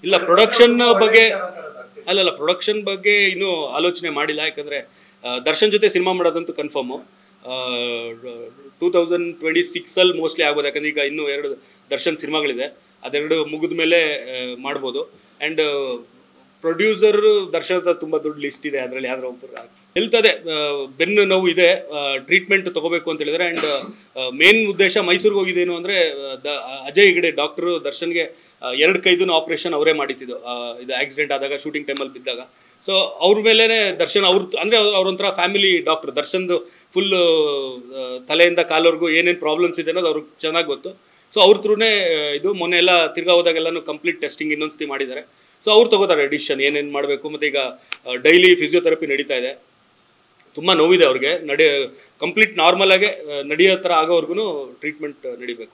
ಇಲ್ಲ ಪ್ರೊಡಕ್ಷನ್ ಬಗ್ಗೆ ಅಲ್ಲಲ್ಲ ಪ್ರೊಡಕ್ಷನ್ ಬಗ್ಗೆ ಇನ್ನೂ ಆಲೋಚನೆ ಮಾಡಿಲ್ಲ. ಯಾಕಂದರೆ ದರ್ಶನ್ ಜೊತೆ ಸಿನಿಮಾ ಮಾಡೋದಂತೂ ಕನ್ಫರ್ಮು. 2026 ಮೋಸ್ಟ್ಲಿ ಆಗ್ಬೋದು. ಯಾಕಂದರೆ ಈಗ ಇನ್ನೂ 2 ದರ್ಶನ್ ಸಿನಿಮಾಗಳಿದೆ, ಅದೆರಡು ಮುಗಿದ ಮೇಲೆ ಮಾಡ್ಬೋದು. ಆ್ಯಂಡ್ ಪ್ರೊಡ್ಯೂಸರ್ ದರ್ಶನ್ ಹತ್ರ ತುಂಬ ದೊಡ್ಡ ಲಿಸ್ಟ್ ಇದೆ, ಅದರಲ್ಲಿ ಯಾವ್ದಾರ ಒಬ್ಬರು ಹೇಳ್ತದೆ. ಬೆನ್ನು ನೋವು ಇದೆ, ಟ್ರೀಟ್ಮೆಂಟ್ ತೊಗೋಬೇಕು ಅಂತ ಹೇಳಿದ್ರೆ. ಆ್ಯಂಡ್ ಮೇನ್ ಉದ್ದೇಶ ಮೈಸೂರಿಗೆ ಹೋಗಿದ್ದೇನು ಅಂದರೆ ಅಜಯ್ ಹೆಗಡೆ ಡಾಕ್ಟ್ರು ದರ್ಶನ್ಗೆ 2 ಕೈದೂ ಆಪ್ರೇಷನ್ ಅವರೇ ಮಾಡಿದ್ದು. ಇದು ಆಕ್ಸಿಡೆಂಟ್ ಆದಾಗ ಶೂಟಿಂಗ್ ಟೈಮಲ್ಲಿ ಬಿದ್ದಾಗ. ಸೊ ಅವ್ರ ಮೇಲೇ ದರ್ಶನ್ ಅಂದರೆ ಅವ್ರೊಂಥರ ಫ್ಯಾಮಿಲಿ ಡಾಕ್ಟ್ರು. ದರ್ಶನ್ದು ಫುಲ್ ತಲೆಯಿಂದ ಕಾಲವರೆಗೂ ಏನೇನು ಪ್ರಾಬ್ಲಮ್ಸ್ ಇದೆ ಅನ್ನೋದು ಅವ್ರಿಗೆ ಚೆನ್ನಾಗಿ ಗೊತ್ತು. ಸೊ ಅವ್ರ ಥ್ರೂನೇ ಇದು ಮೊನ್ನೆ ಎಲ್ಲ ತಿರ್ಗಾ ಹೋದಾಗೆಲ್ಲನೂ ಕಂಪ್ಲೀಟ್ ಟೆಸ್ಟಿಂಗ್ ಇನ್ನೊಂದ್ಸತಿ ಮಾಡಿದ್ದಾರೆ. ಸೊ ಅವ್ರು ತಗೋತಾರೆ ಡಿಸಿಷನ್ ಏನೇನು ಮಾಡಬೇಕು. ಮತ್ತು ಈಗ ಡೈಲಿ ಫಿಸಿಯೋಥೆರಪಿ ನಡೀತಾ ಇದೆ. ತುಂಬ ನೋವಿದೆ ಅವ್ರಿಗೆ, ಕಂಪ್ಲೀಟ್ ನಾರ್ಮಲಾಗೆ ನಡೆಯೋ ಥರ ಆಗೋವರೆಗೂ ಟ್ರೀಟ್ಮೆಂಟ್ ನಡಿಬೇಕು.